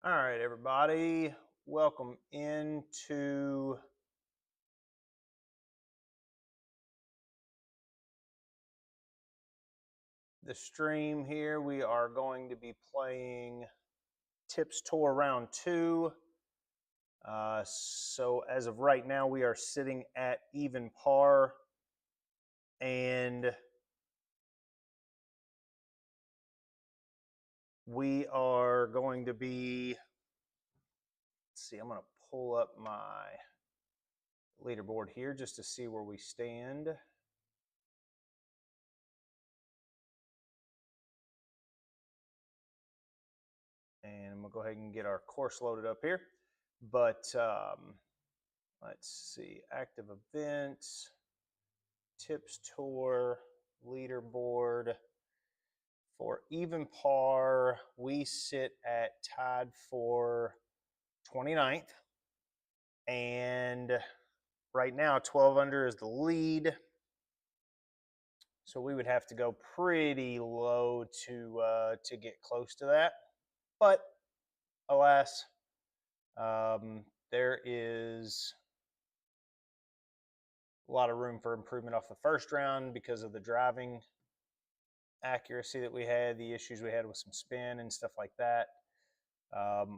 All right, everybody, welcome into the stream here. We are going to be playing Tips Tour Round 2. So as of right now, we are sitting at even par, and we are going to be, let's see, I'm going to pull up my leaderboard here just to see where we stand. And I'm going to go ahead and get our course loaded up here. But let's see, active events, tips tour, leaderboard. For even par, we sit at tied for 29th. And right now, 12 under is the lead. So we would have to go pretty low to get close to that. But alas, there is a lot of room for improvement off the first round because of the driving accuracy that we had, the issues we had with some spin and stuff like that.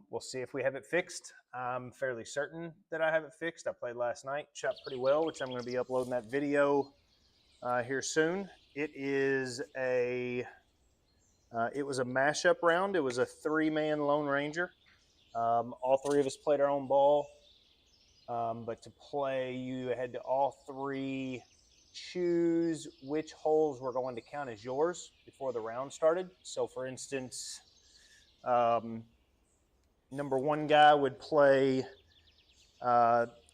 We'll see if we have it fixed. I'm fairly certain that I have it fixed. I played last night, shot pretty well, which I'm going to be uploading that video here soon. It was a mashup round. It was a 3-man Lone Ranger. All three of us played our own ball. But to play, you had to all three choose which holes were going to count as yours before the round started. So, for instance, number one guy would play,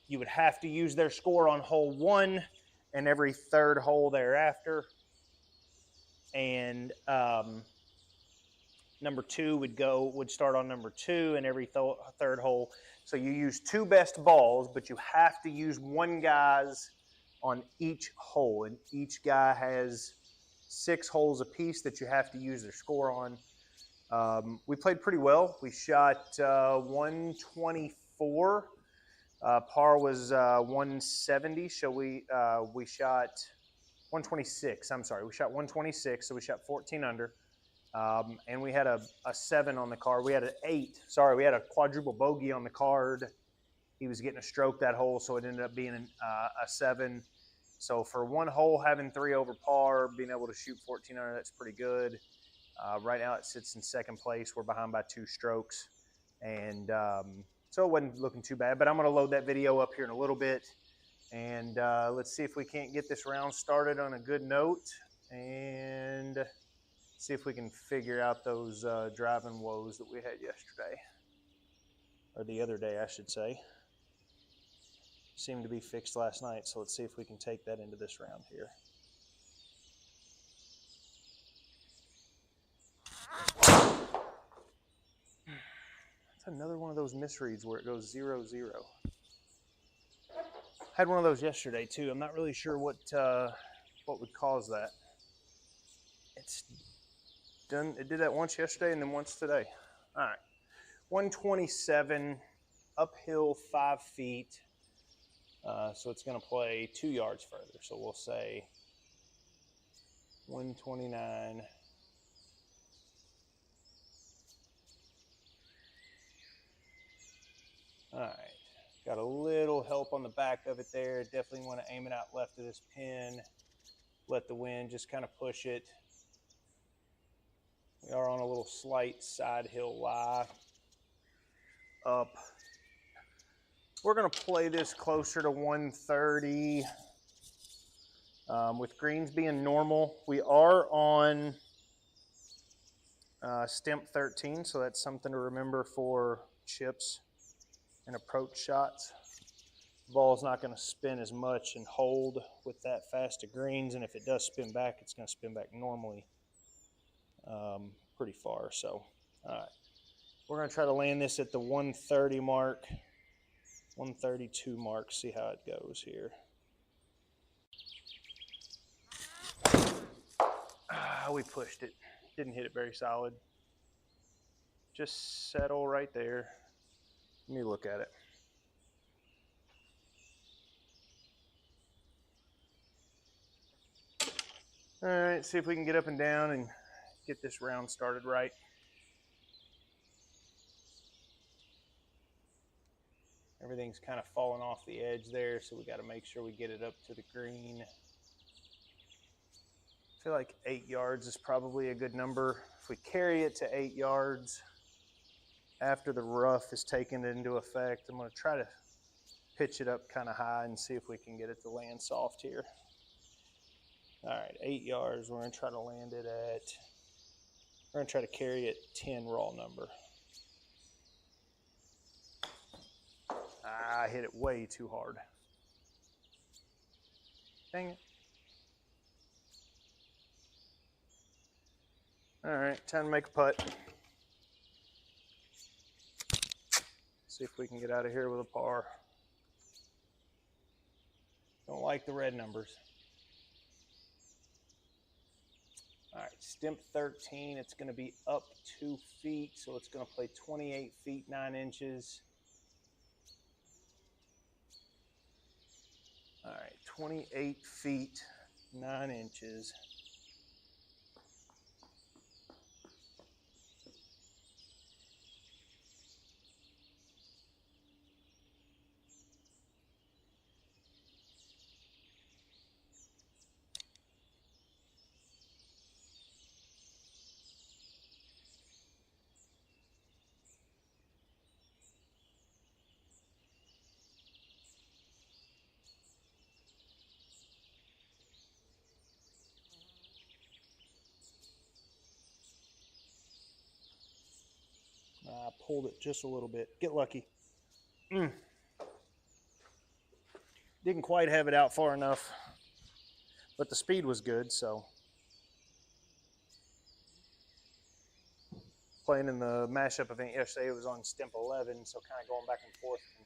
you would have to use their score on hole 1 and every third hole thereafter. And number 2 would start on number 2 and every third hole. So you use 2 best balls, but you have to use one guy's on each hole, and each guy has 6 holes apiece that you have to use their score on. We played pretty well. We shot 124. Par was 170. So we shot 126. I'm sorry, we shot 126. So we shot 14 under. And we had a 7 on the card. We had an 8. Sorry, we had a quadruple bogey on the card. He was getting a stroke that hole, so it ended up being a 7. So for one hole, having 3 over par, being able to shoot 14 under, that's pretty good. Right now it sits in second place. We're behind by 2 strokes. And so it wasn't looking too bad. But I'm going to load that video up here in a little bit. And let's see if we can't get this round started on a good note. And see if we can figure out those driving woes that we had yesterday. Or the other day, I should say. Seemed to be fixed last night, so let's see if we can take that into this round here. It's another one of those misreads where it goes 0-0. Had one of those yesterday too. I'm not really sure what would cause that. It's done. It did that once yesterday and then once today. All right, 127 uphill 5 feet. So it's going to play 2 yards further. So we'll say 129. All right. Got a little help on the back of it there. Definitely want to aim it out left of this pin. Let the wind just kind of push it. We are on a little slight side hill lie up. We're going to play this closer to 130. With greens being normal, we are on Stimp 13, so that's something to remember for chips and approach shots. The ball's not going to spin as much and hold with that fast of greens, and if it does spin back, it's going to spin back normally pretty far. So, all right, we're going to try to land this at the 130 mark, 132 mark, see how it goes here. We pushed it. Didn't hit it very solid. just settle right there. Let me look at it. All right, see if we can get up and down and get this round started right. Everything's kind of falling off the edge there, so we got to make sure we get it up to the green. I feel like 8 yards is probably a good number. If we carry it to 8 yards after the rough is taken into effect, I'm going to try to pitch it up kind of high and see if we can get it to land soft here. All right, 8 yards. We're going to try to land it at, we're going to try to carry it 10 raw number. I hit it way too hard. Dang it. All right, time to make a putt. See if we can get out of here with a par. Don't like the red numbers. All right, Stimp 13. It's going to be up 2 feet, so it's going to play 28 feet 9 inches. All right, 28 feet 9 inches. I pulled it just a little bit. Get lucky. Didn't quite have it out far enough, but the speed was good, so. Playing in the mashup event yesterday, it was on Stimp 11, so kind of going back and forth can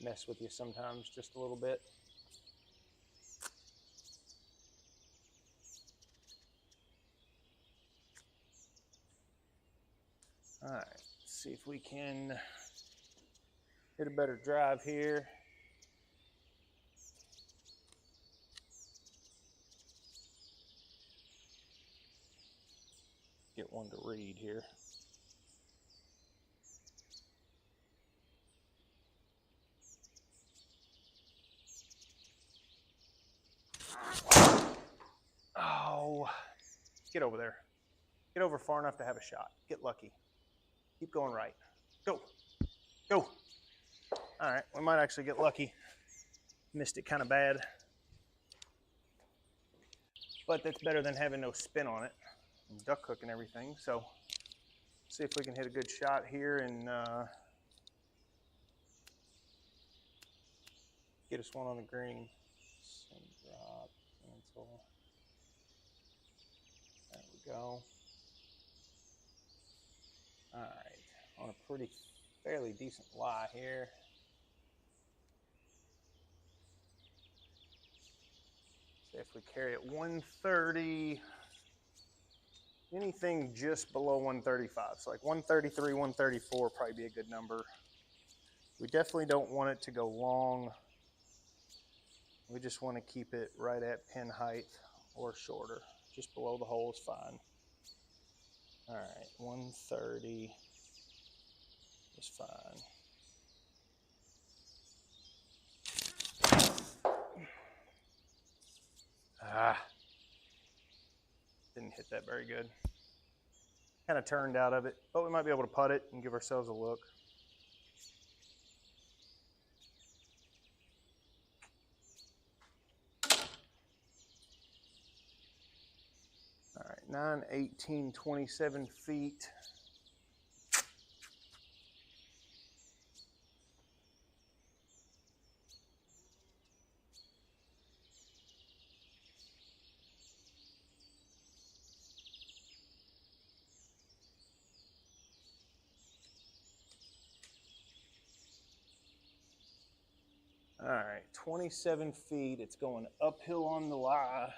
mess with you sometimes just a little bit. All right, let's see if we can hit a better drive here. Get one to read here. Oh, get over there. Get over far enough to have a shot. Get lucky. Keep going right. Go. Go. All right, we might actually get lucky. Missed it kind of bad. But that's better than having no spin on it. And duck hook and everything. So see if we can hit a good shot here and get us one on the green. Send drop, cancel. There we go. All right, on a fairly decent lie here. See if we carry it 130. Anything just below 135. So like 133, 134 probably be a good number. We definitely don't want it to go long. We just want to keep it right at pin height or shorter. Just below the hole is fine. All right, 130 is fine. Didn't hit that very good. Kind of turned out of it, but we might be able to putt it and give ourselves a look. All right, 9, 18, 27 feet. All right, 27 feet. It's going uphill on the lie.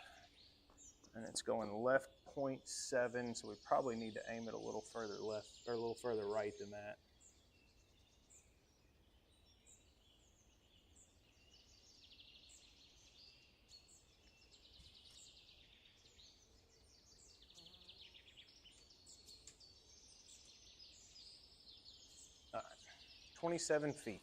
and it's going left 0.7, so we probably need to aim it a little further left or a little further right than that. All right, 27 feet.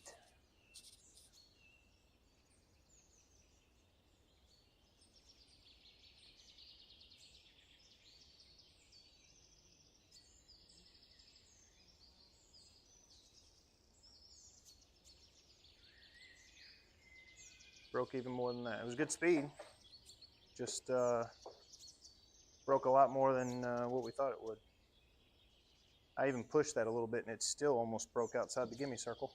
Broke even more than that. It was good speed. Just broke a lot more than what we thought it would. I even pushed that a little bit and it still almost broke outside the gimme circle.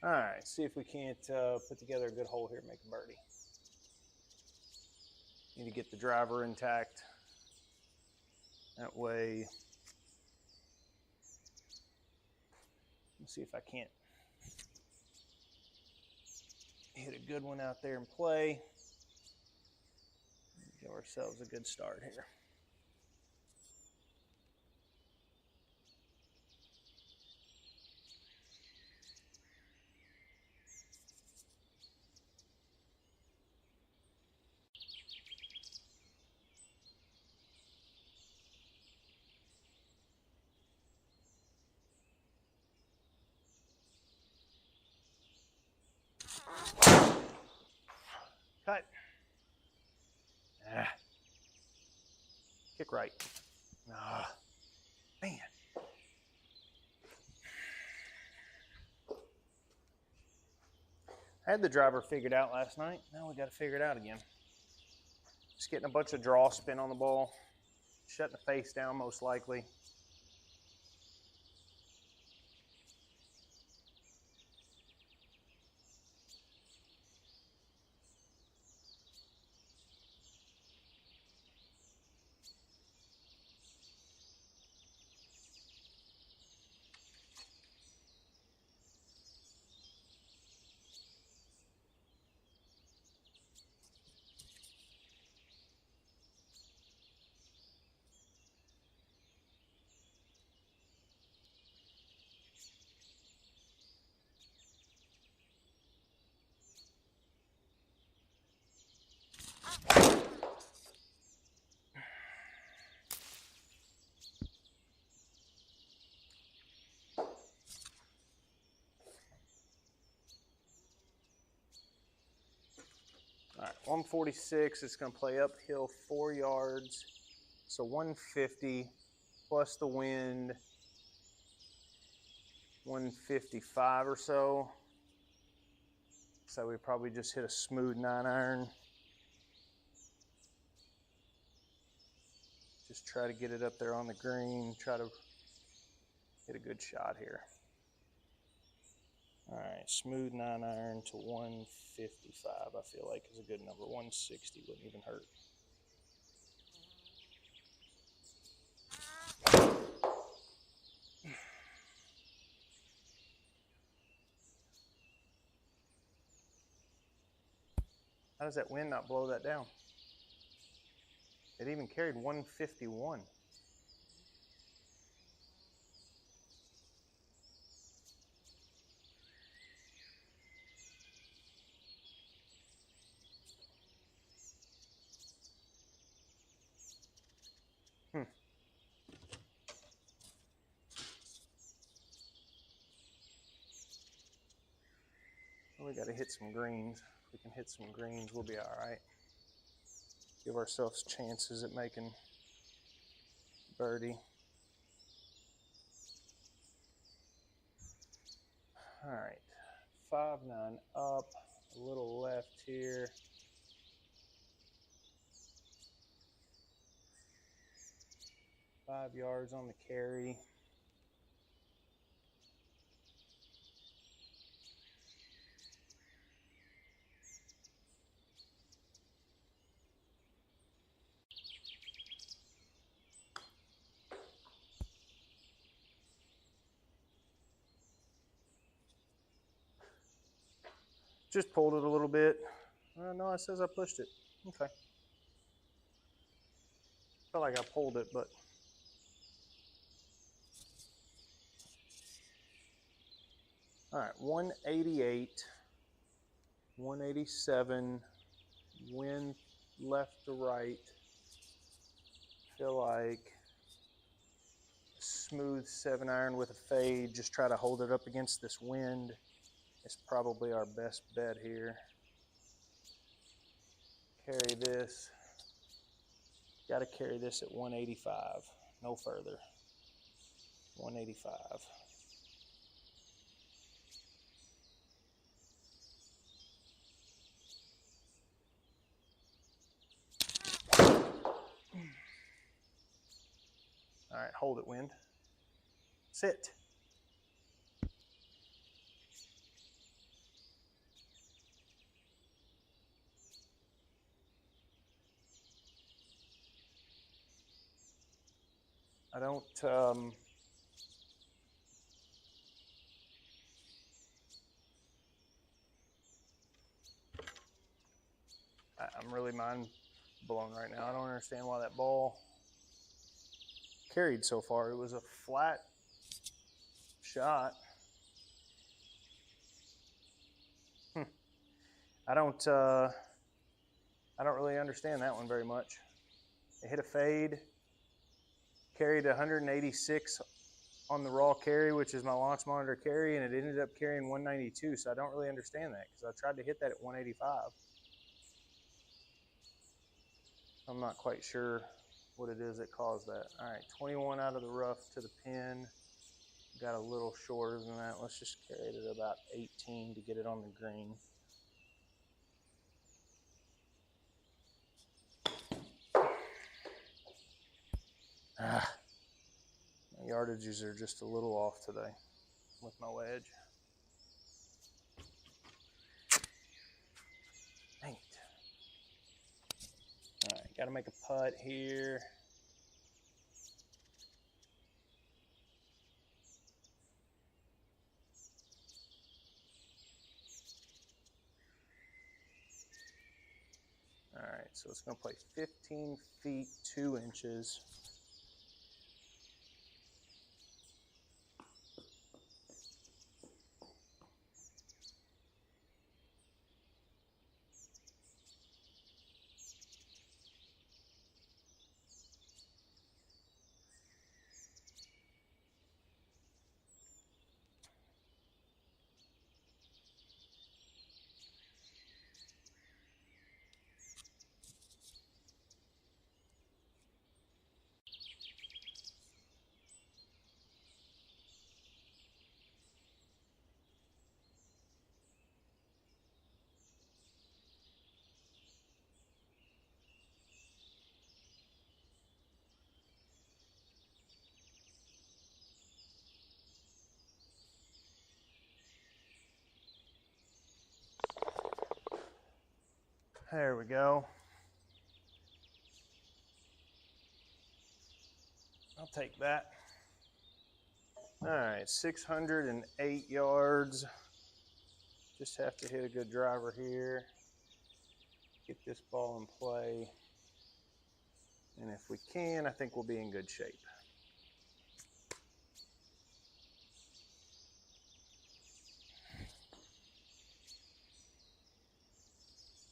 All right, see if we can't put together a good hole here and make a birdie. Need to get the driver intact. That way, let's see if I can't hit a good one out there and play. Give ourselves a good start here. Cut. Ah. Kick right. Ah. Man. I had the driver figured out last night. Now we got to figure it out again. Just getting a bunch of draw spin on the ball. Shutting the face down most likely. All right, 146, it's gonna play uphill 4 yards. So 150 plus the wind, 155 or so. So we probably just hit a smooth 9-iron. Just try to get it up there on the green, try to hit a good shot here. All right, smooth 9-iron to 155, I feel like is a good number. 160 wouldn't even hurt. How does that wind not blow that down? It even carried 151. We got to hit some greens. If we can hit some greens, we'll be all right. Give ourselves chances at making birdie. All right, 5-9 up, a little left here. Five yards on the carry. Just pulled it a little bit. No, it says I pushed it. Okay. Felt like I pulled it, but. All right, 188, 187, wind left to right. Feel like a smooth 7-iron with a fade. Just try to hold it up against this wind. It's probably our best bet here. Carry this. Got to carry this at 185, no further. 185. All right, hold it, wind. Sit. I don't, I'm really mind blown right now. I don't understand why that ball carried so far. It was a flat shot. I don't really understand that one very much. It hit a fade, carried 186 on the raw carry, which is my launch monitor carry, and it ended up carrying 192. So I don't really understand that because I tried to hit that at 185. I'm not quite sure what it is that caused that. All right, 21 out of the rough to the pin. Got a little shorter than that. Let's just carry it at about 18 to get it on the green. My yardages are just a little off today with my wedge. Dang it. All right, got to make a putt here. All right, so it's going to play 15 feet 2 inches. There we go. I'll take that. All right, 608 yards. Just have to hit a good driver here. Get this ball in play. And if we can, I think we'll be in good shape.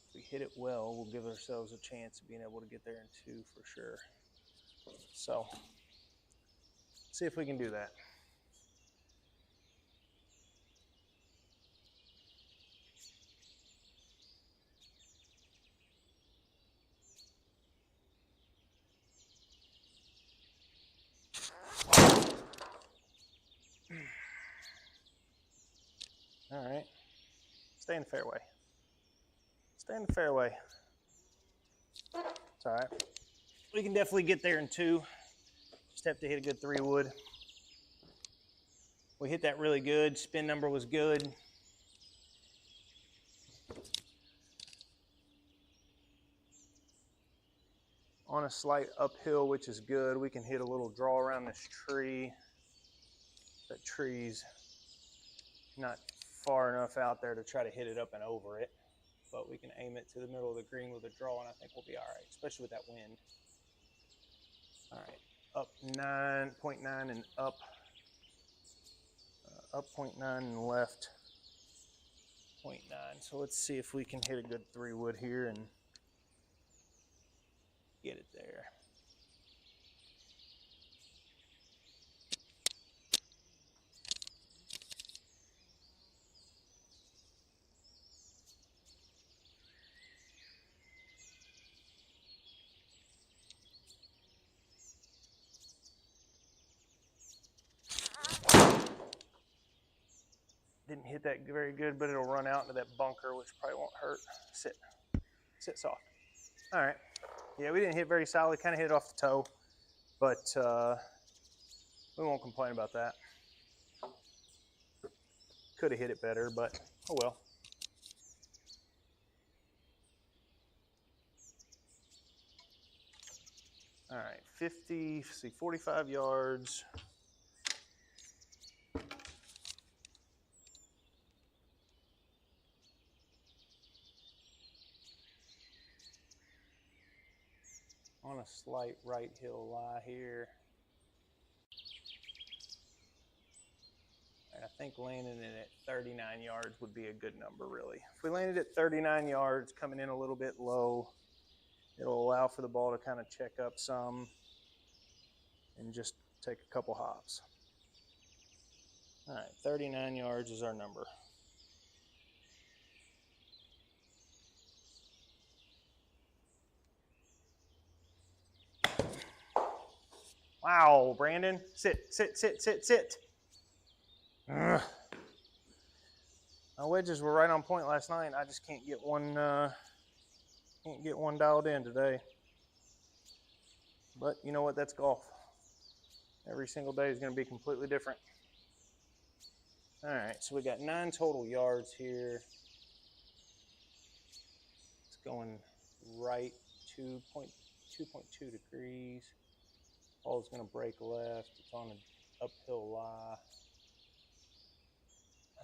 If we hit it well, we'll give ourselves a chance of being able to get there in 2 for sure. So, see if we can do that. All right, stay in the fairway. Stay in the fairway. It's all right. We can definitely get there in 2. Just have to hit a good 3-wood. We hit that really good. Spin number was good. On a slight uphill, which is good. We can hit a little draw around this tree. That tree's not far enough out there to try to hit it up and over it, but we can aim it to the middle of the green with a draw, and I think we'll be all right, especially with that wind. All right, up 9.9 and up 0.9 and left 0.9. So let's see if we can hit a good 3-wood here and get it there. Didn't hit that very good, but it'll run out into that bunker, which probably won't hurt. Sit soft. All right. Yeah, we didn't hit very solid. Kind of hit it off the toe, but we won't complain about that. Could have hit it better, but oh well. All right, 45 yards. On a slight right hill lie here. And I think landing it at 39 yards would be a good number, really. If we landed at 39 yards, coming in a little bit low, it'll allow for the ball to kind of check up some and just take a couple hops. All right, 39 yards is our number. Wow, Brandon, sit. Ugh. My wedges were right on point last night. I just can't get one dialed in today. But you know what? That's golf. Every single day is going to be completely different. All right, so we got 9 total yards here. It's going right 2.2 degrees. Ball's going to break left. It's on an uphill lie.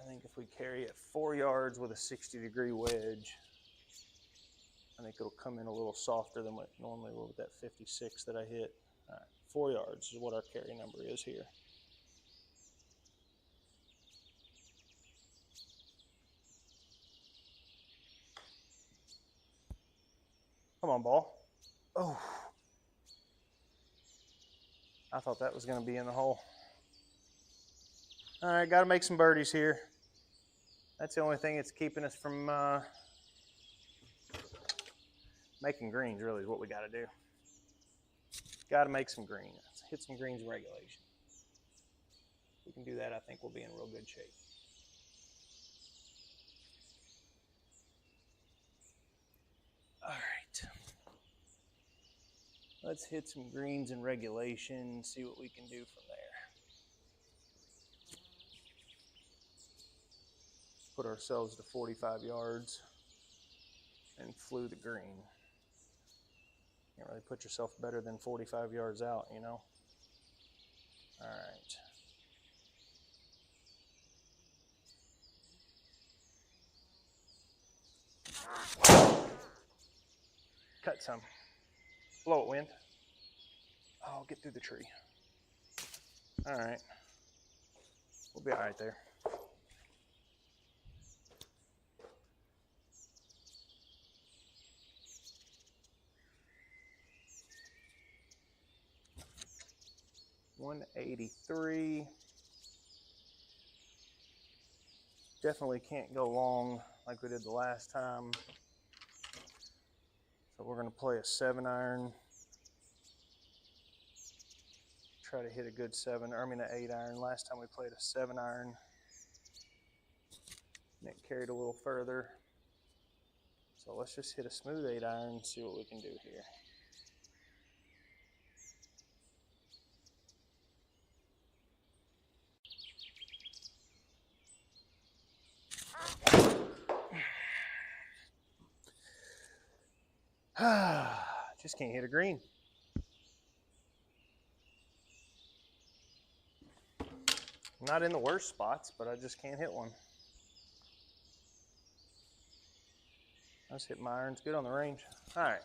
I think if we carry it 4 yards with a 60-degree wedge, I think it'll come in a little softer than what normally will with that 56 that I hit. All right, 4 yards is what our carry number is here. Come on, ball. Oh. I thought that was going to be in the hole. All right, got to make some birdies here. That's the only thing that's keeping us from making greens, really, is what we got to do. Got to make some greens. Hit some greens in regulation. If we can do that, I think we'll be in real good shape. All right. Let's hit some greens in regulation, see what we can do from there. Put ourselves to 45 yards and flew the green. Can't really put yourself better than 45 yards out, you know? All right. Cut some. Blow it, wind. Oh, get through the tree. All right. We'll be all right there. $183. Definitely can't go long like we did the last time. So we're going to play a 7-iron. Try to hit a good an 8-iron. Last time we played a 7-iron. And it carried a little further. So let's just hit a smooth 8-iron and see what we can do here. Just can't hit a green. Not in the worst spots, but I just can't hit one. Let's hit my irons good on the range. All right.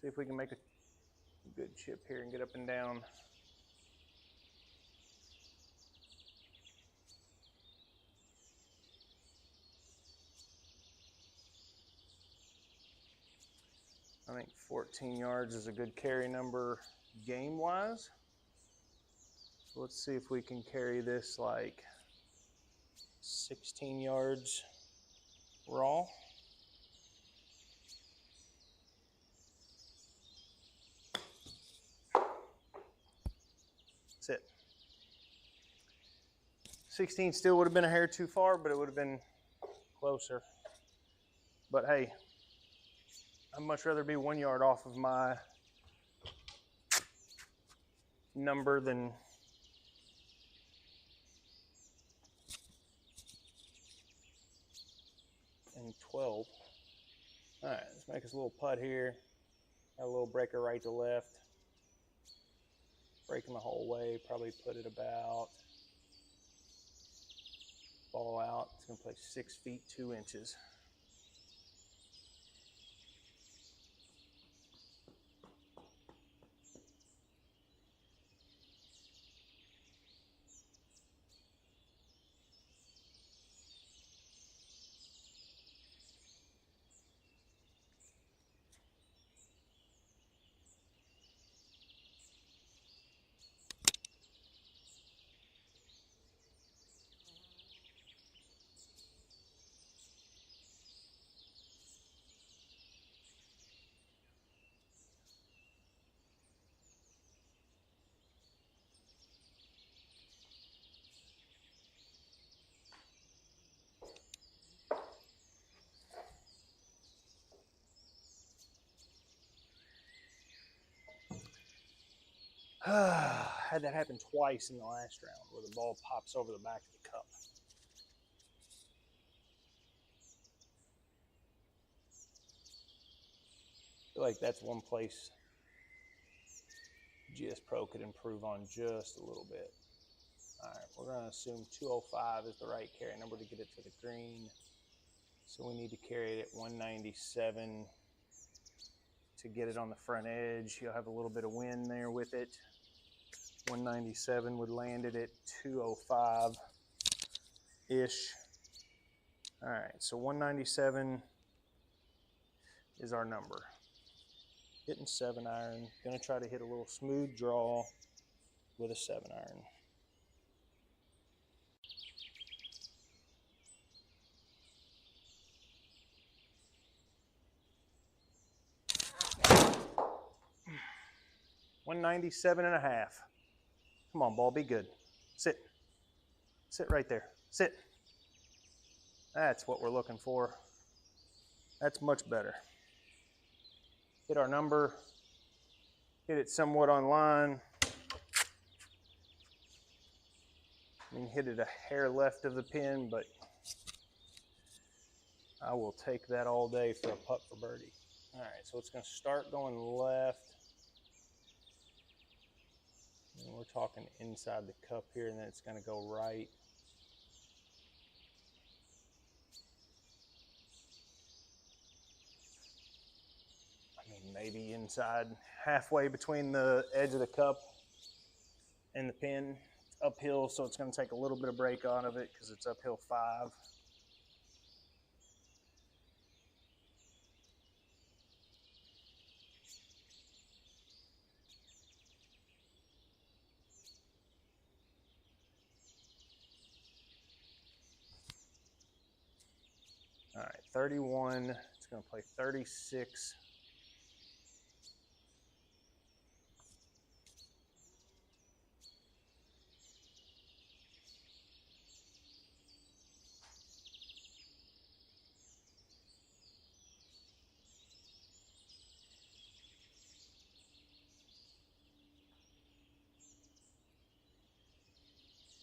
See if we can make a good chip here and get up and down. I think 14 yards is a good carry number game-wise. So let's see if we can carry this like 16 yards raw. That's it. 16 still would have been a hair too far, but it would have been closer. But hey, I'd much rather be 1 yard off of my number than 12. All right, let's make us a little putt here. Got a little breaker right to left. Breaking the whole way, probably put it about, ball out. It's gonna play 6 feet 2 inches. Had that happen twice in the last round where the ball pops over the back of the cup. I feel like that's one place GSPro could improve on just a little bit. All right, we're going to assume 205 is the right carry number to get it to the green. So we need to carry it at 197 to get it on the front edge. You'll have a little bit of wind there with it. 197 would land it at 205-ish. All right, so 197 is our number. Hitting 7-iron. Gonna try to hit a little smooth draw with a 7-iron. $197.5. Come on, ball, be good. Sit. Sit right there. Sit. That's what we're looking for. That's much better. Hit our number. Hit it somewhat on line. I mean, hit it a hair left of the pin, but I will take that all day for a putt for birdie. All right, so it's going to start going left. And we're talking inside the cup here, and then it's going to go right. I mean, maybe inside halfway between the edge of the cup and the pin. It's uphill, so it's going to take a little bit of break out of it because it's uphill 5. All right, 31. It's going to play 36.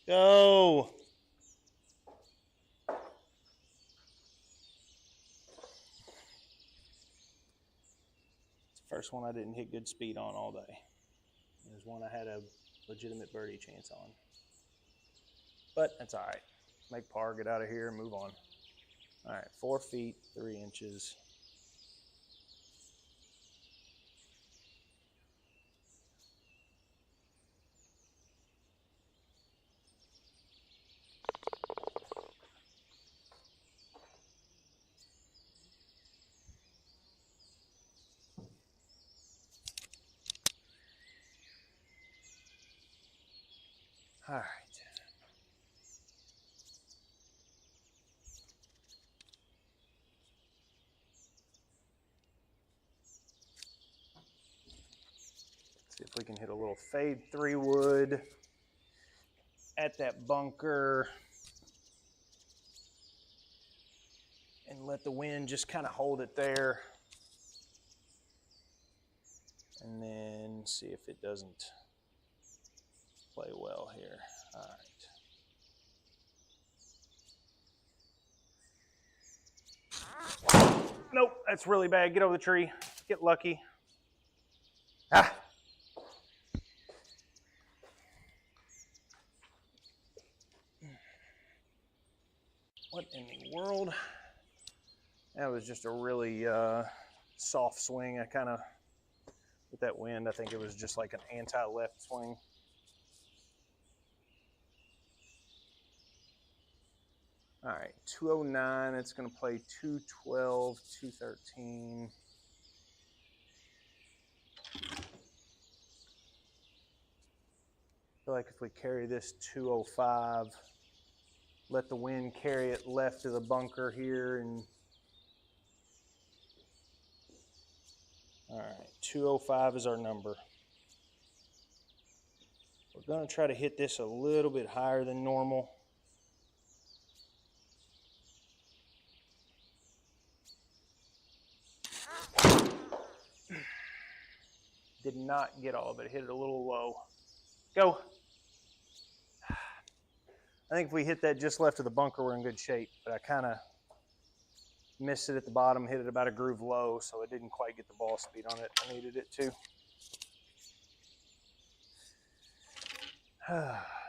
Go. It's the first one I didn't hit good speed on all day. There's one I had a legitimate birdie chance on. But that's all right. Make par, get out of here, and move on. All right, 4 feet, 3 inches. All right. See if we can hit a little fade 3 wood at that bunker and let the wind just kind of hold it there. And then see if it doesn't play well here. All right. Nope, that's really bad. Get over the tree. Get lucky. Ah. What in the world? That was just a really soft swing. I kind of, with that wind, I think it was just like an anti-left swing. All right, 209. It's going to play 212, 213. I feel like if we carry this 205, let the wind carry it left to the bunker here, and all right, 205 is our number. We're going to try to hit this a little bit higher than normal. Did not get all of it. Hit it a little low. Go. I think if we hit that just left of the bunker, we're in good shape, but I kind of missed it at the bottom, hit it about a groove low, so it didn't quite get the ball speed on it. I needed it to.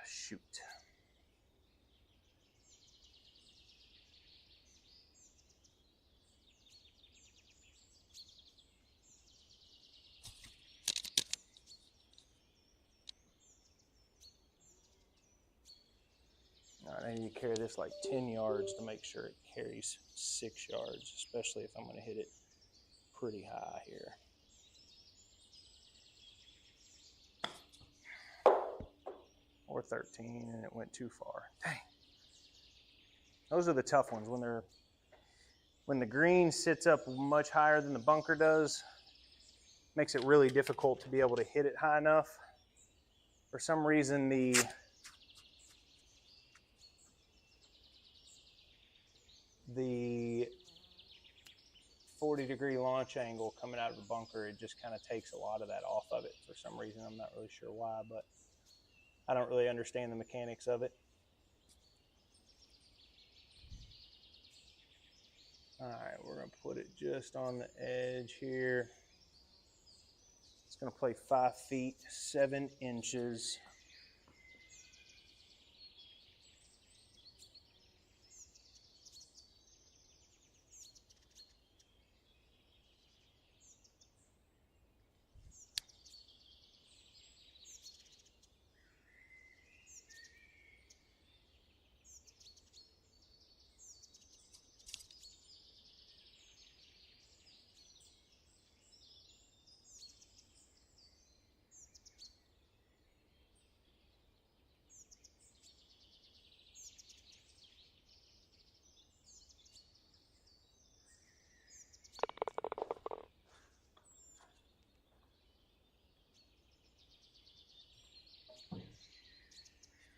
Shoot. All right, I need to carry this like 10 yards to make sure it carries 6 yards, especially if I'm going to hit it pretty high here. Or 13, and it went too far. Dang. Those are the tough ones when the green sits up much higher than the bunker does. Makes it really difficult to be able to hit it high enough. For some reason, the 40-degree launch angle coming out of the bunker, it just kind of takes a lot of that off of it for some reason. I'm not really sure why, but I don't really understand the mechanics of it. All right, we're going to put it just on the edge here. It's going to play 5 feet, 7 inches.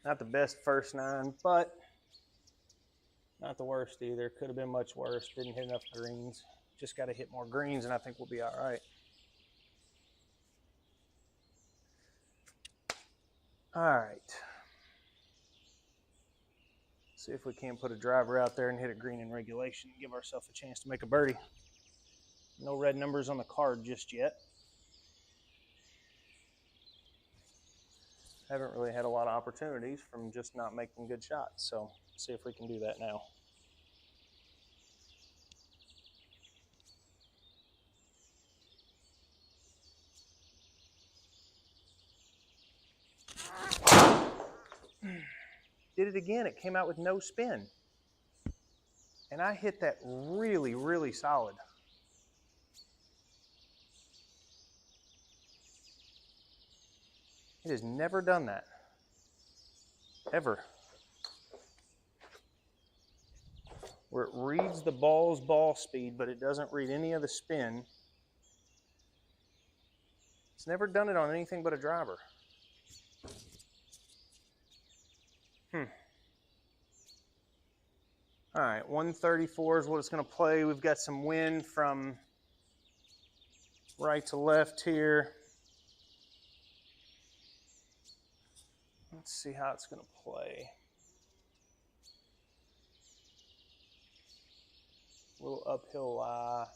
Not the best first 9, but not the worst either. Could have been much worse. Didn't hit enough greens. Just got to hit more greens, and I think we'll be all right. All right. See if we can't put a driver out there and hit a green in regulation and give ourselves a chance to make a birdie. No red numbers on the card just yet. Haven't really had a lot of opportunities from just not making good shots, so see if we can do that now. did it again. It came out with no spin. And I hit that really, really solid. It has never done that, ever. Where it reads the ball's ball speed, but it doesn't read any of the spin. It's never done it on anything but a driver. All right, 134 is what it's going to play. We've got some wind from right to left here. Let's see how it's going to play. A little uphill lie.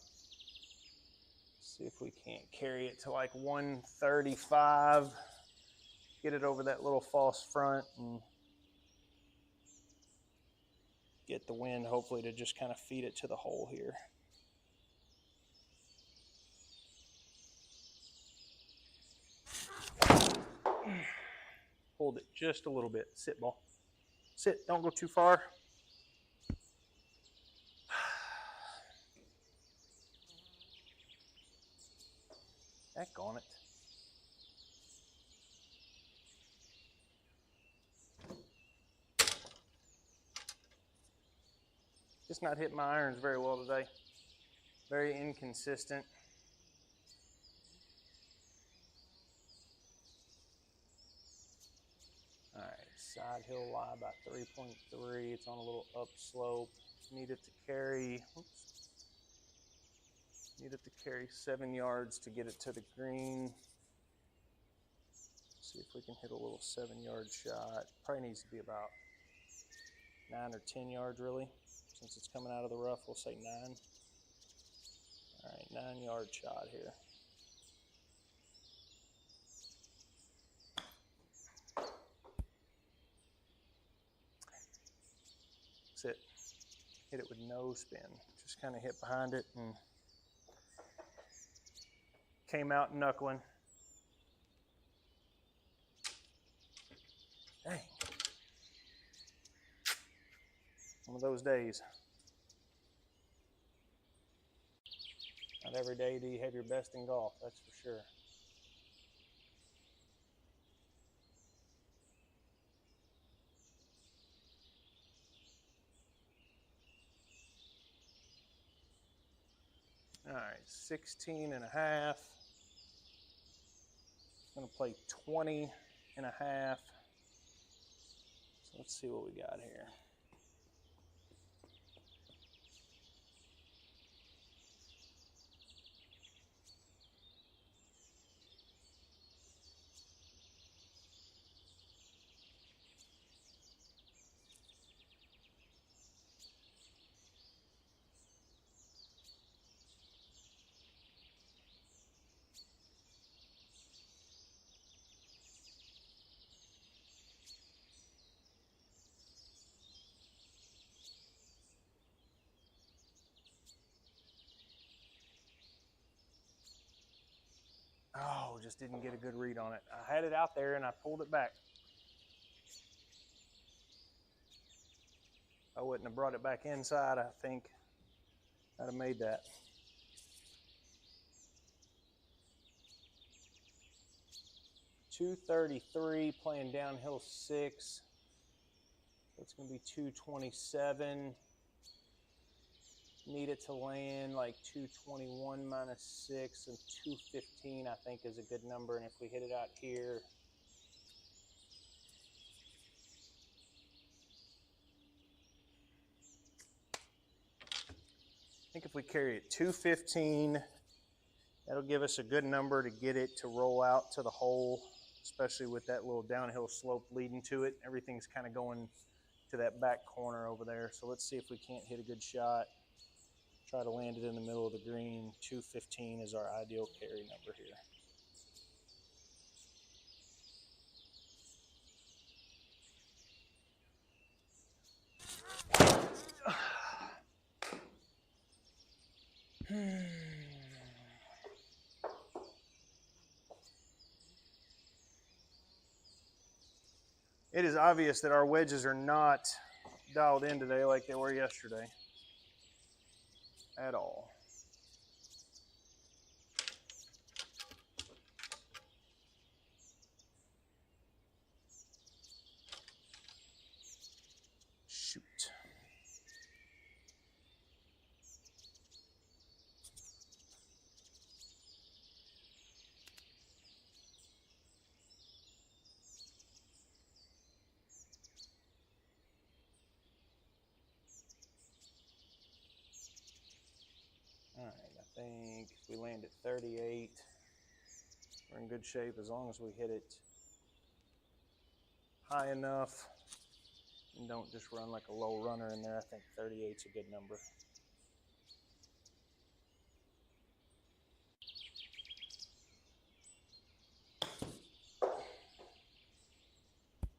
See if we can't carry it to like 135. Get it over that little false front and get the wind hopefully to just kind of feed it to the hole here. Hold it just a little bit. Sit, ball. Sit, don't go too far. Daggone it. Just not hitting my irons very well today. Very inconsistent. All right, side hill lie about 3.3. It's on a little upslope. Need it to carry, need it to carry 7 yards to get it to the green. See if we can hit a little 7-yard shot. Probably needs to be about 9 or 10 yards really. Since it's coming out of the rough, we'll say 9. All right, 9-yard shot here. That's it. Hit it with no spin. Just kind of hit behind it and came out knuckling. Dang. One of those days. Not every day do you have your best in golf, that's for sure. All right, 16 and a half. I'm gonna play 20 and a half. So let's see what we got here. Oh, just didn't get a good read on it. I had it out there and I pulled it back. I wouldn't have brought it back inside, I think I'd have made that. .233, playing downhill 6. So it's going to be 227. Need it to land like 221 minus 6, and 215 I think is a good number. And if we hit it out here, I think if we carry it 215, that'll give us a good number to get it to roll out to the hole, especially with that little downhill slope leading to it. Everything's kind of going to that back corner over there. So let's see if we can't hit a good shot. Try to land it in the middle of the green. 215 is our ideal carry number here. It is obvious that our wedges are not dialed in today like they were yesterday at all. Shoot. All right, I think if we land at 38, we're in good shape as long as we hit it high enough and don't just run like a low runner in there. I think 38's a good number.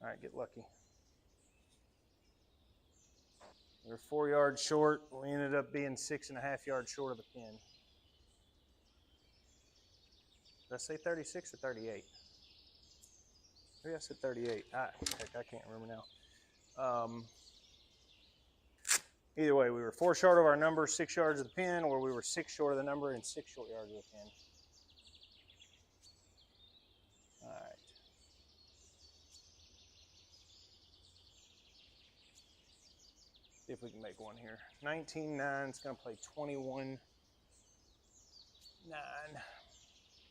All right, get lucky. We were 4 yards short. We ended up being 6.5 yards short of the pin. Did I say 36 or 38? Maybe I said 38. Heck, I can't remember now. Either way, we were 4 short of our number, 6 yards of the pin, or we were 6 short of the number and 6 short yards of the pin. All right. See if we can make one here. 19.9, it's going to play 21.9.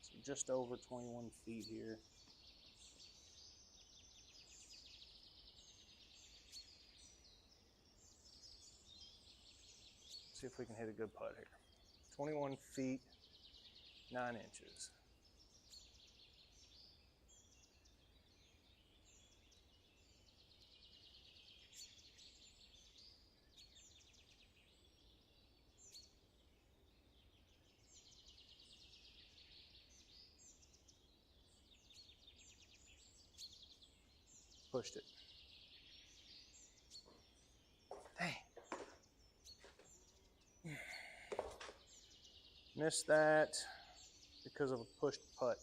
So just over 21 feet here. See if we can hit a good putt here. 21 feet, 9 inches. Pushed it. Dang. Missed that because of a pushed putt.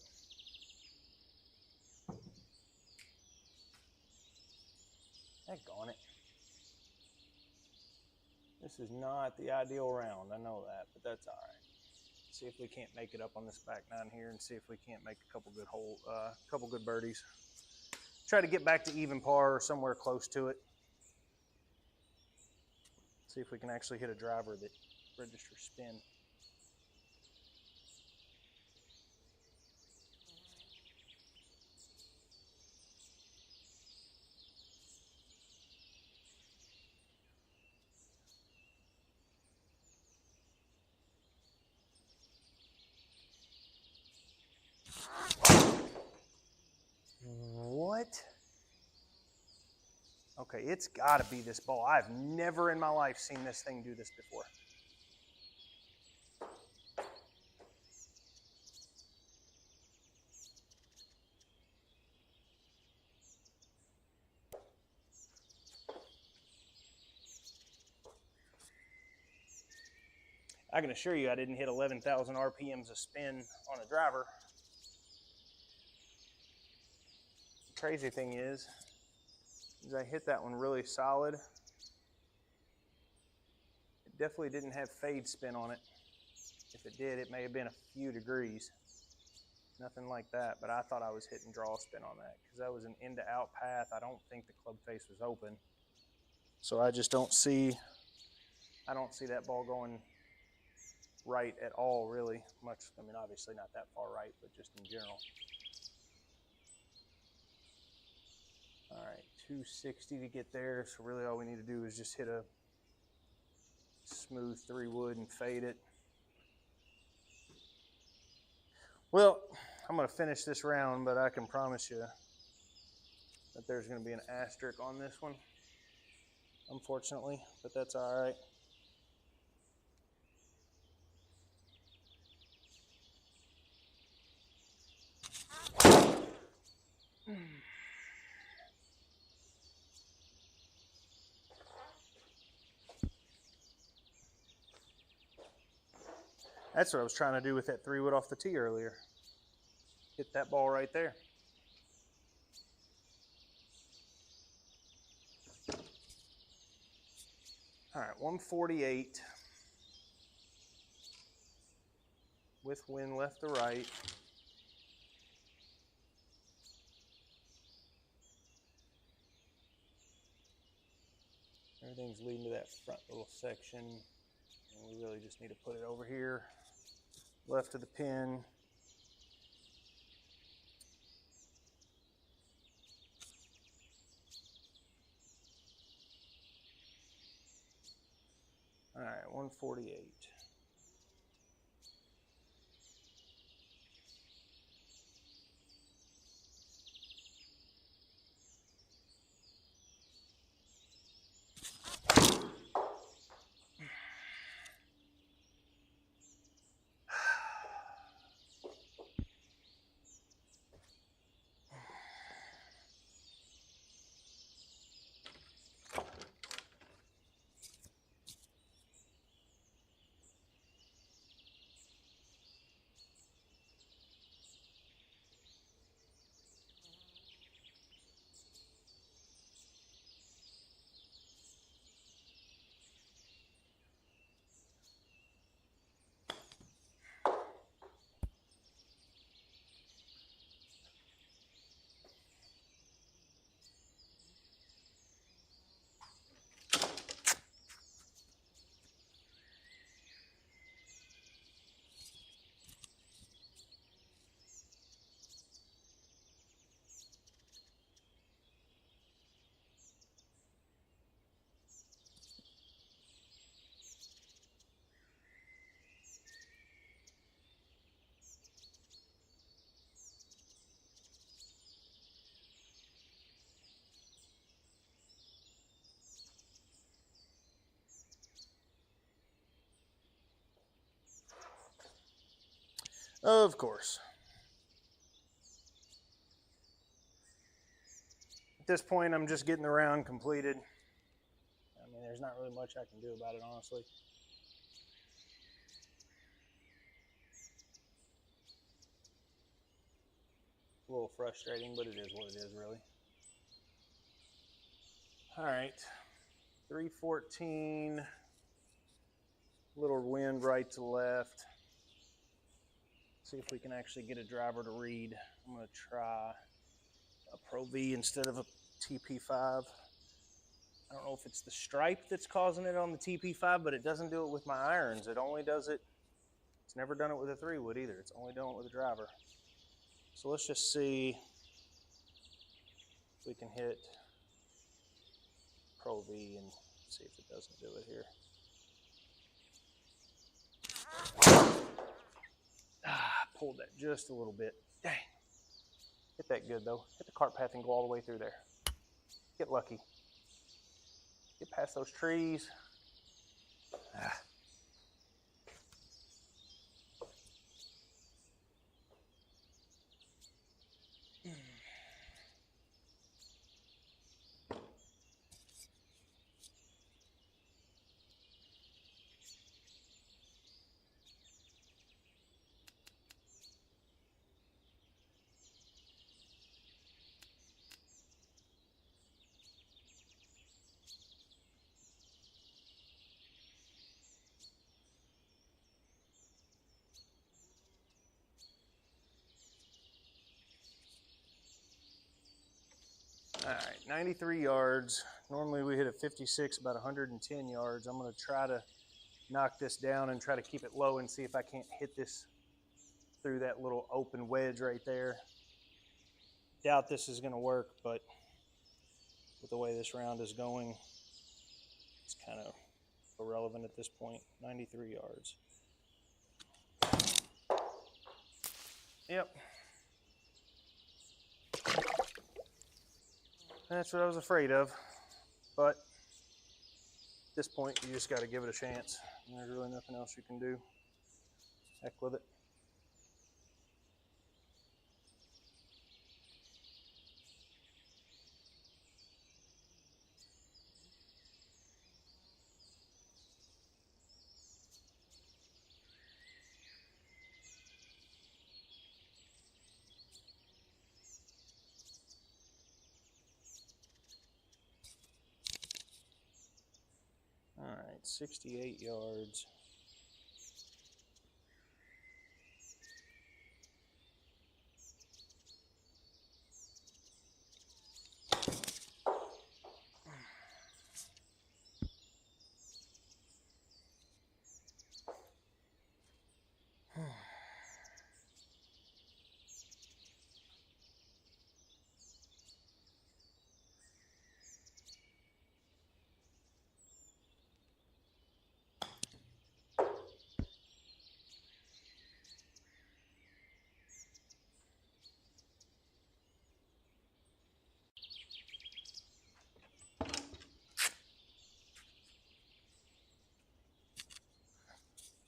Daggone it. This is not the ideal round, I know that, but that's all right. See if we can't make it up on this back nine here and see if we can't make a couple good birdies. Try to get back to even par or somewhere close to it. See if we can actually hit a driver that registers spin. What? Okay, it's got to be this ball. I've never in my life seen this thing do this before. I can assure you I didn't hit 11,000 RPMs of spin on a driver. The crazy thing is I hit that one really solid. It definitely didn't have fade spin on it. If it did, it may have been a few degrees. Nothing like that, but I thought I was hitting draw spin on that because that was an in to out path. I don't think the club face was open. So I just don't see that ball going right at all, really much. I mean, obviously not that far right, but just in general. All right, 260 to get there. So really all we need to do is just hit a smooth 3-wood and fade it. Well, I'm going to finish this round, but I can promise you that there's going to be an asterisk on this one, unfortunately, but that's all right. That's what I was trying to do with that 3-wood off the tee earlier. Hit that ball right there. All right, 148 with wind left to right. Everything's leading to that front little section. And we really just need to put it over here, left of the pin. All right, 148. Of course. At this point, I'm just getting the round completed. I mean, there's not really much I can do about it, honestly. A little frustrating, but it is what it is, really. All right, 314. Little wind right to left. See if we can actually get a driver to read. I'm going to try a Pro V instead of a TP5. I don't know if it's the stripe that's causing it on the TP5, but it doesn't do it with my irons. It only does it, it's never done it with a 3-wood either. It's only done it with a driver. So let's just see if we can hit Pro V and see if it doesn't do it here. Pulled that just a little bit. Dang. Hit that good though. Hit the cart path and go all the way through there. Get lucky. Get past those trees. All right, 93 yards. Normally we hit a 56, about 110 yards. I'm going to try to knock this down and try to keep it low and see if I can't hit this through that little open wedge right there. Doubt this is going to work, but with the way this round is going, it's kind of irrelevant at this point. 93 yards. Yep. That's what I was afraid of, but at this point you just got to give it a chance. There's really nothing else you can do. Heck with it. All right, right, 68 yards.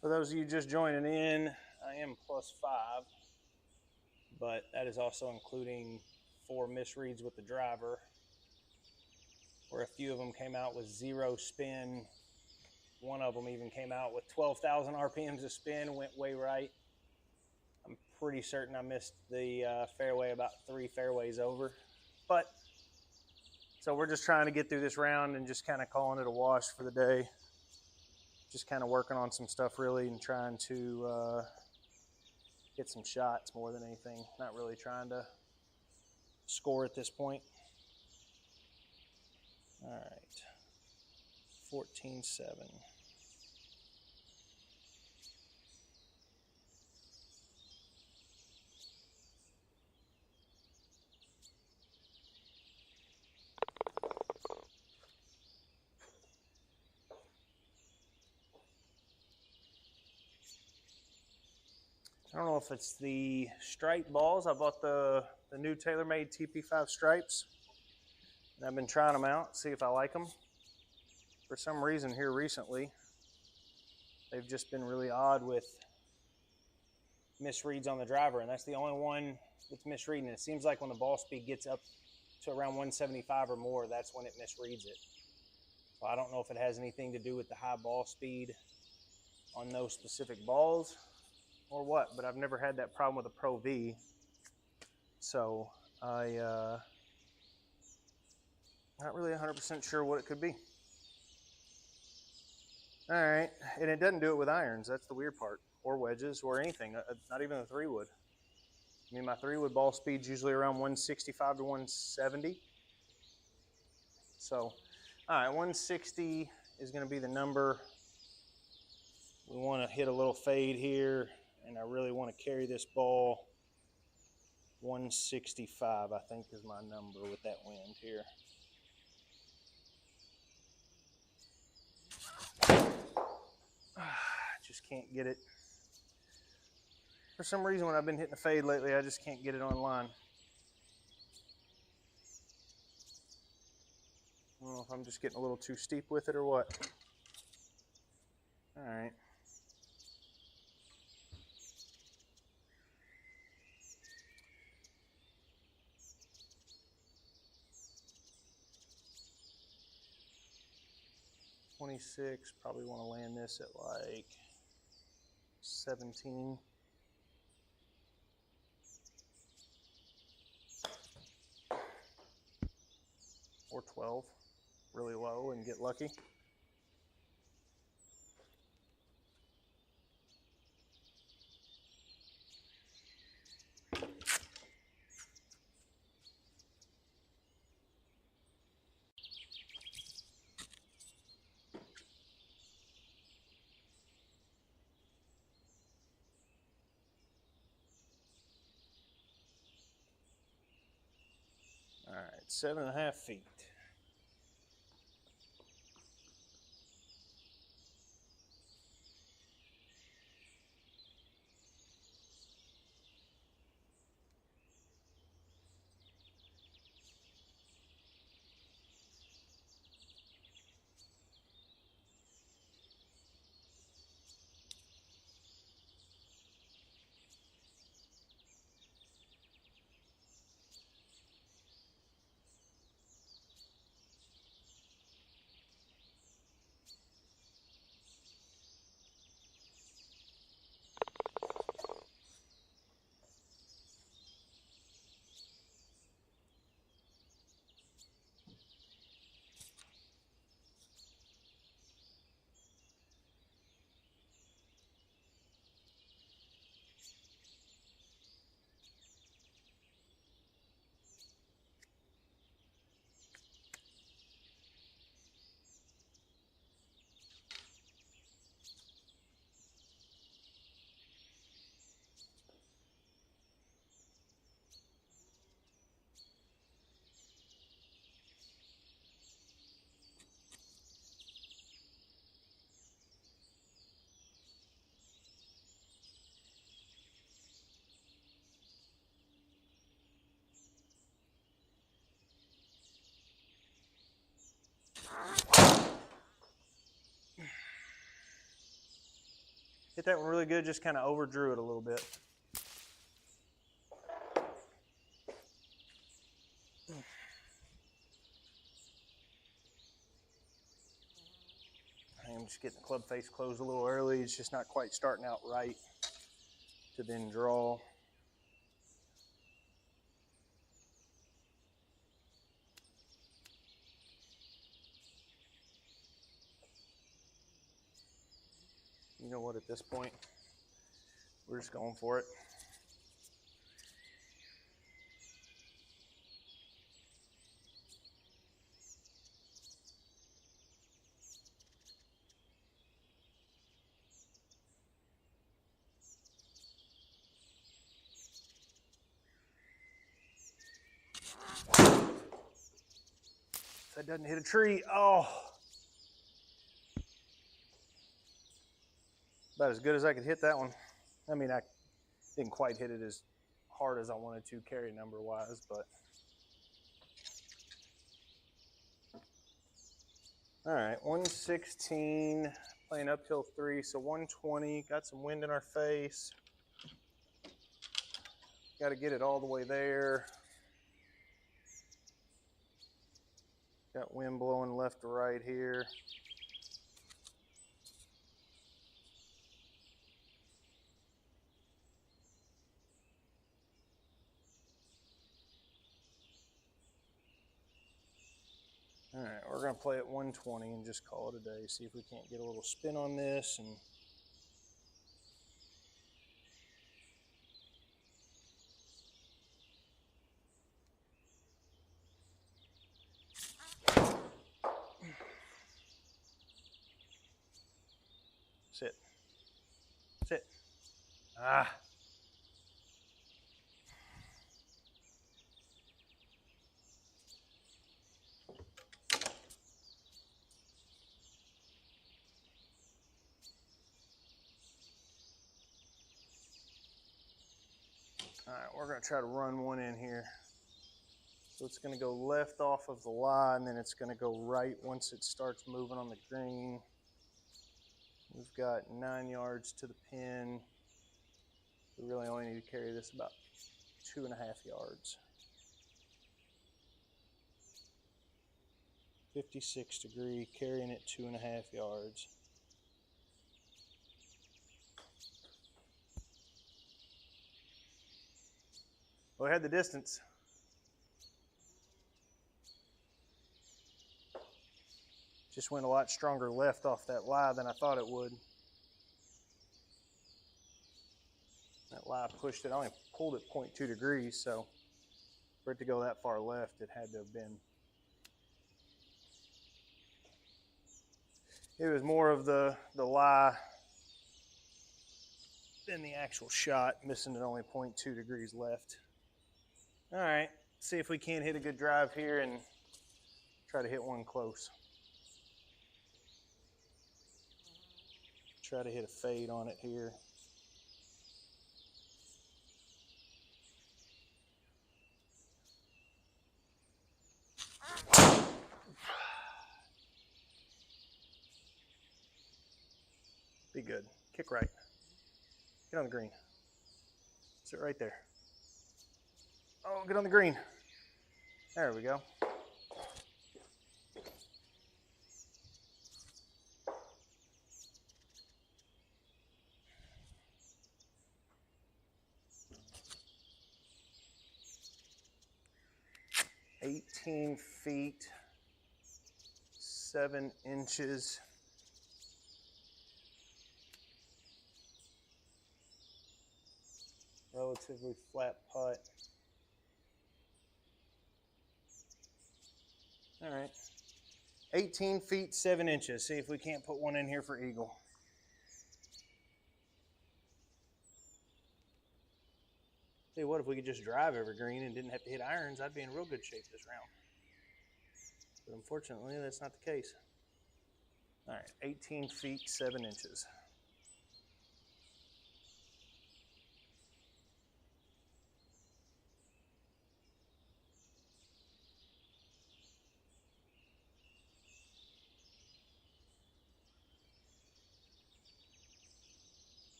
For those of you just joining in, I am +5, but that is also including 4 misreads with the driver, where a few of them came out with 0 spin. One of them even came out with 12,000 RPMs of spin, went way right. I'm pretty certain I missed the fairway about 3 fairways over. But, so we're just trying to get through this round and just kind of calling it a wash for the day. Just kind of working on some stuff really and trying to get some shots more than anything. Not really trying to score at this point. All right, 14-7. I don't know if it's the stripe balls. I bought the new TaylorMade TP5 stripes, and I've been trying them out, see if I like them. For some reason here recently, they've just been really odd with misreads on the driver, and that's the only one that's misreading. It seems like when the ball speed gets up to around 175 or more, that's when it misreads it. So I don't know if it has anything to do with the high ball speed on those specific balls or what, but I've never had that problem with a Pro V. So not really 100% sure what it could be. All right, and it doesn't do it with irons. That's the weird part, or wedges, or anything. Not even a 3-wood. I mean, my 3-wood ball speed's usually around 165 to 170. So, all right, 160 is going to be the number. We want to hit a little fade here, and I really want to carry this ball. 165, I think, is my number with that wind here. Just can't get it. For some reason, when I've been hitting the fade lately, I just can't get it online. I don't know if I'm just getting a little too steep with it or what. All right. .26, probably want to land this at like 17. Or 12, really low and get lucky. All right, 7.5 feet. Hit that one really good, just kind of overdrew it a little bit. I'm just getting the club face closed a little early. It's just not quite starting out right to then draw. You know what, at this point, we're just going for it. If that doesn't hit a tree, oh. About as good as I could hit that one. I mean, I didn't quite hit it as hard as I wanted to carry number wise, but. All right, 116, playing uphill 3, so 120, got some wind in our face. Got to get it all the way there. Got wind blowing left to right here. All right, we're going to play at 120 and just call it a day. See if we can't get a little spin on this. And sit. Sit. Ah. All right, we're going to try to run one in here. So it's going to go left off of the line, then it's going to go right once it starts moving on the green. We've got 9 yards to the pin. We really only need to carry this about 2.5 yards. 56 degree, carrying it 2.5 yards. Well, we had the distance. Just went a lot stronger left off that lie than I thought it would. That lie pushed it. I only pulled it 0.2 degrees, so for it to go that far left, it had to have been. It was more of the lie than the actual shot, missing it only 0.2 degrees left. All right, see if we can't hit a good drive here and try to hit one close. Try to hit a fade on it here. Be good. Kick right. Get on the green. Sit right there. Oh, get on the green. There we go. "18 feet, 7 inches. Relatively flat putt. All right. 18 feet, 7 inches. See if we can't put one in here for eagle. Tell you what, if we could just drive every green and didn't have to hit irons, I'd be in real good shape this round. But unfortunately, that's not the case. All right, 18 feet, 7 inches.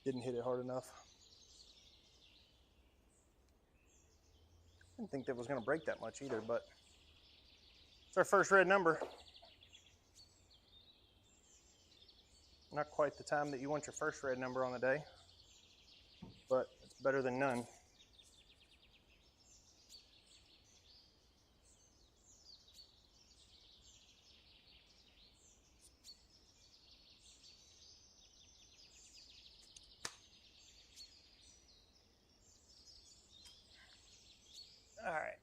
Didn't hit it hard enough. Didn't think that was going to break that much either, but it's our first red number. Not quite the time that you want your first red number on the day, but it's better than none. All right.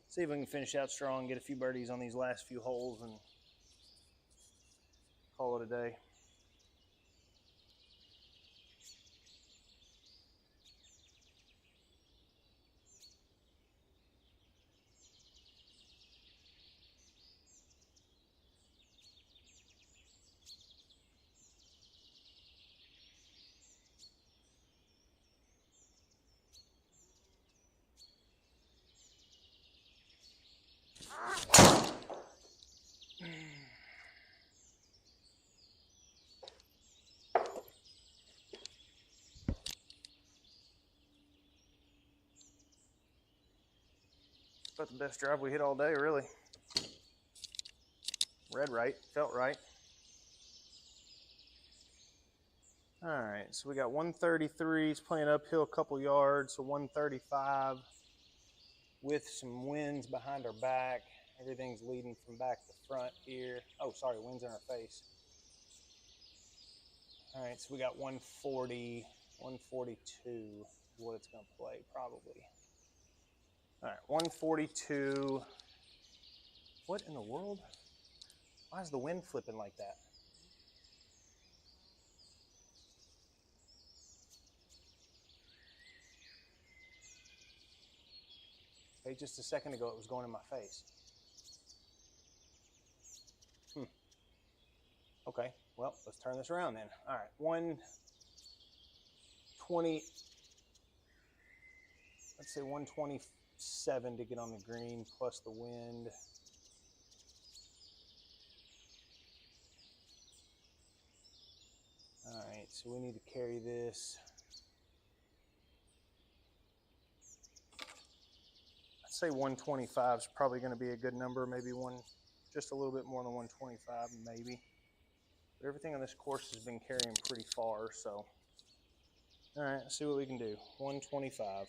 See if we can finish out strong, get a few birdies on these last few holes, and call it a day. About the best drive we hit all day, really. Read right, felt right. All right, so we got 133. It's playing uphill a couple yards, so 135 with some winds behind our back. Everything's leading from back to front here. Oh, sorry, winds in our face. All right, so we got 140, 142 is what it's going to play, probably. All right, 142. What in the world? Why is the wind flipping like that? Okay, just a second ago it was going in my face. Okay, well, let's turn this around then. All right, 120, let's say 127 to get on the green plus the wind. All right, so we need to carry this. I'd say 125 is probably going to be a good number, maybe just a little bit more than 125, maybe. But everything on this course has been carrying pretty far, so. All right, let's see what we can do. 125.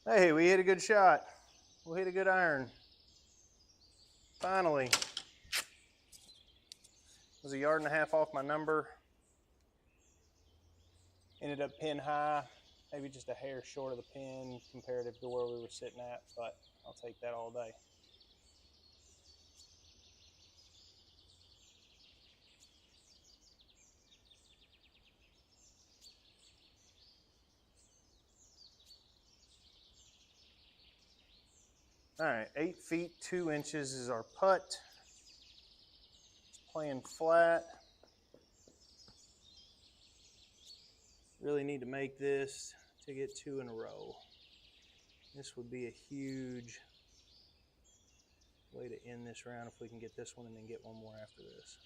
Hey, we hit a good shot. We hit a good iron. Finally. It was a yard and a half off my number. Ended up pin high, maybe just a hair short of the pin comparative to where we were sitting at, but I'll take that all day. All right, 8 feet 2 inches is our putt. It's playing flat. Really need to make this to get 2 in a row. This would be a huge way to end this round if we can get this one and then get one more after this.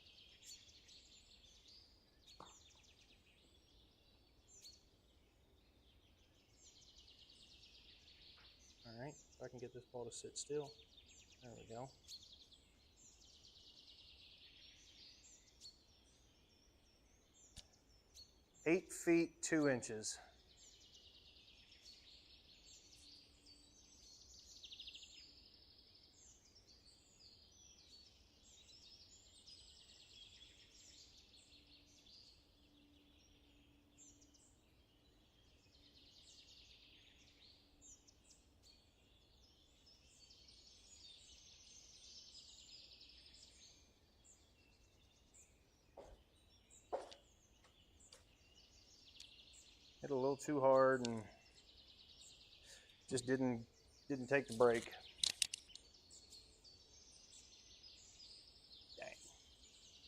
All right, if I can get this ball to sit still. There we go. Eight feet 2 inches. Hit a little too hard and just didn't take the break.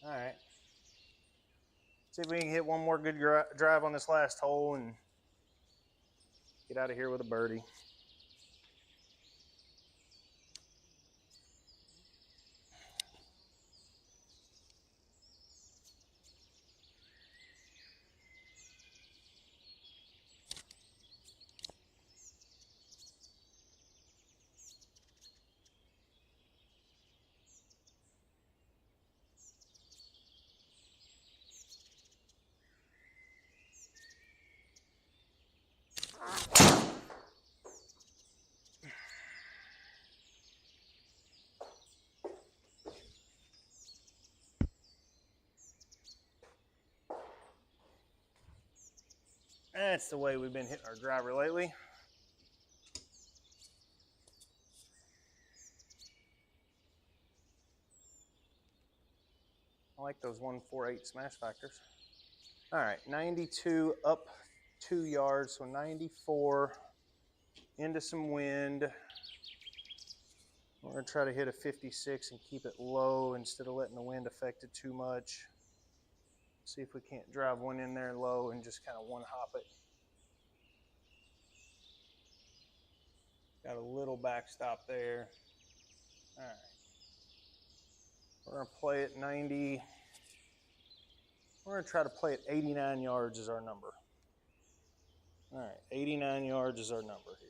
All right. See if we can hit one more good drive on this last hole and get out of here with a birdie. That's the way we've been hitting our driver lately. I like those 148 smash factors. All right, 92 up 2 yards, so 94 into some wind. We're gonna try to hit a 56 and keep it low instead of letting the wind affect it too much. See if we can't drive one in there low and just kind of one hop it. Got a little backstop there. All right. We're gonna play at 90. We're gonna try to play at 89 yards is our number. All right, 89 yards is our number here.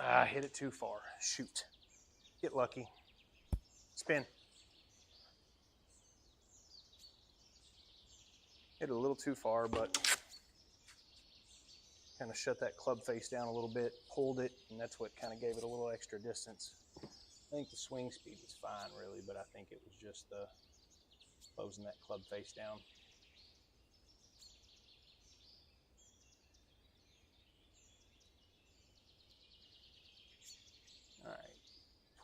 I hit it too far. Shoot. Get lucky. Spin. Hit it a little too far, but kind of shut that club face down a little bit, pulled it, and that's what kind of gave it a little extra distance. I think the swing speed was fine, really, but I think it was just the closing that club face down. All right,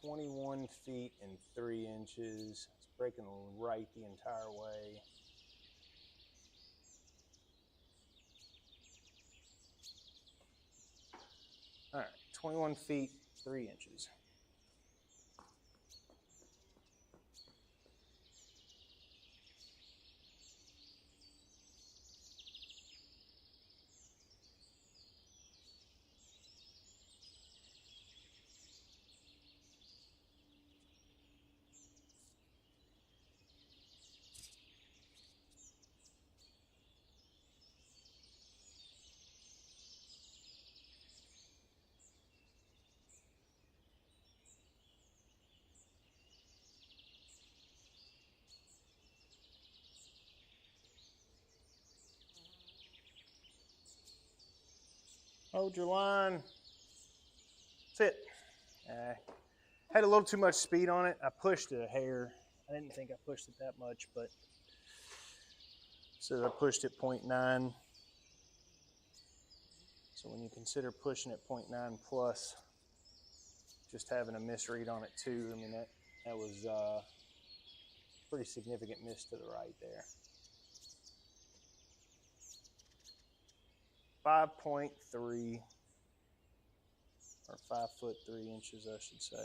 21 feet and 3 inches. It's breaking right the entire way. All right, 21 feet, 3 inches. Hold your line. That's it. Had a little too much speed on it. I pushed it a hair. I didn't think I pushed it that much, but so I pushed it 0.9. So when you consider pushing it 0.9 plus, just having a misread on it too, I mean that was a pretty significant miss to the right there. 5.3 or 5 foot 3 inches, I should say.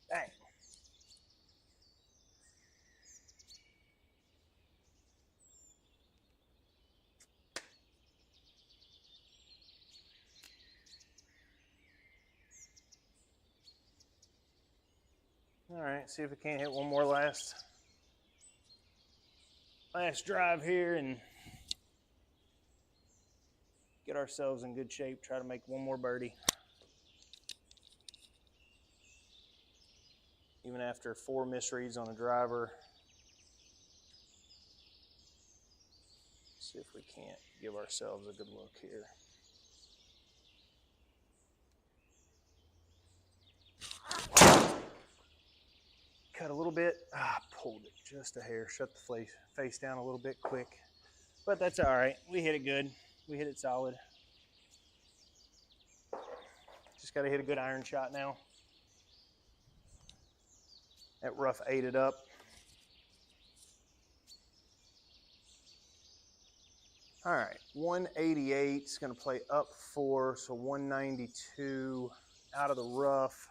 Dang. All right, see if we can't hit one more last drive here and get ourselves in good shape. Try to make one more birdie. Even after 4 misreads on a driver. See if we can't give ourselves a good look here. cut a little bit. Pulled it just a hair. Shut the face down a little bit quick. But that's all right. We hit it good. We hit it solid. Just got to hit a good iron shot now. That rough ate it up. All right, 188 is going to play up 4, so 192 out of the rough.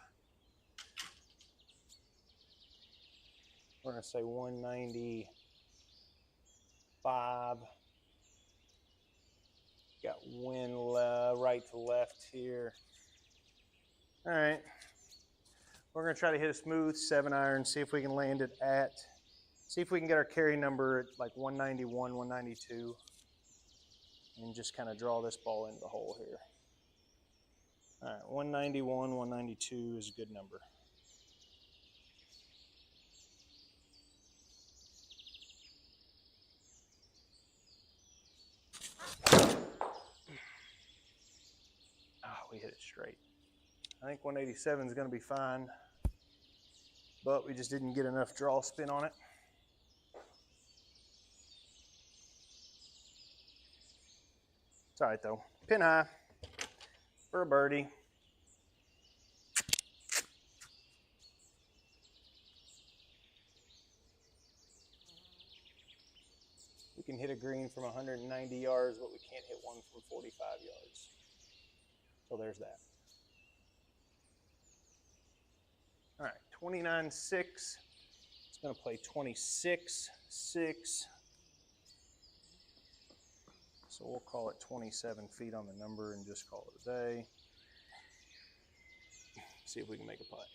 We're going to say 195. Got wind right to left here. All right, we're going to try to hit a smooth 7-iron, see if we can land it see if we can get our carry number at like 191, 192. And just kind of draw this ball into the hole here. All right, 191, 192 is a good number. We hit it straight. I think 187 is going to be fine, but we just didn't get enough draw spin on it. It's all right though. Pin high for a birdie. We can hit a green from 190 yards, but we can't hit one from 45 yards. So there's that. All right, 29-6. It's going to play 26-6. So we'll call it 27 feet on the number and just call it a day. See if we can make a putt.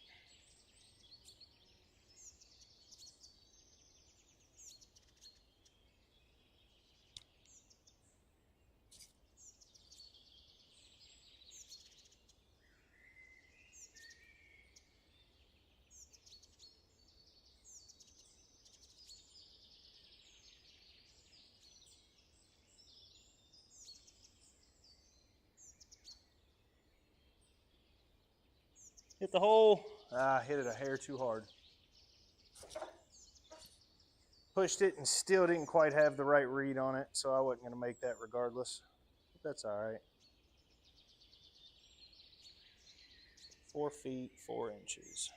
Hit the hole. Hit it a hair too hard. Pushed it and still didn't quite have the right read on it, so I wasn't going to make that regardless. But that's all right. 4 feet, 4 inches.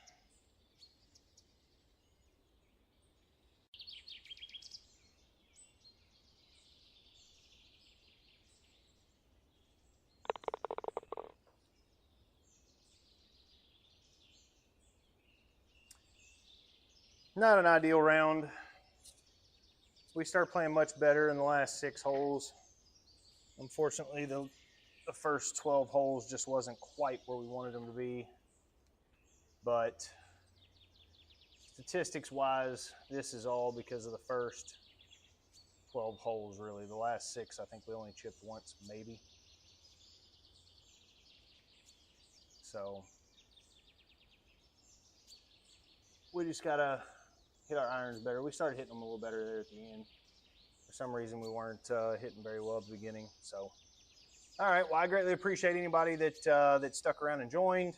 Not an ideal round. We started playing much better in the last 6 holes. Unfortunately, the first 12 holes just wasn't quite where we wanted them to be. But statistics-wise, this is all because of the first 12 holes, really. The last 6, I think we only chipped once, maybe. So we just got to hit our irons better. We started hitting them a little better there at the end. For some reason, we weren't hitting very well at the beginning. So, all right. Well, I greatly appreciate anybody that stuck around and joined.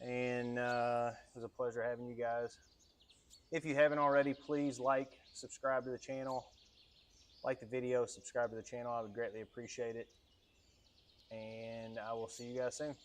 And it was a pleasure having you guys. If you haven't already, please like, subscribe to the channel. Like the video, subscribe to the channel. I would greatly appreciate it. And I will see you guys soon.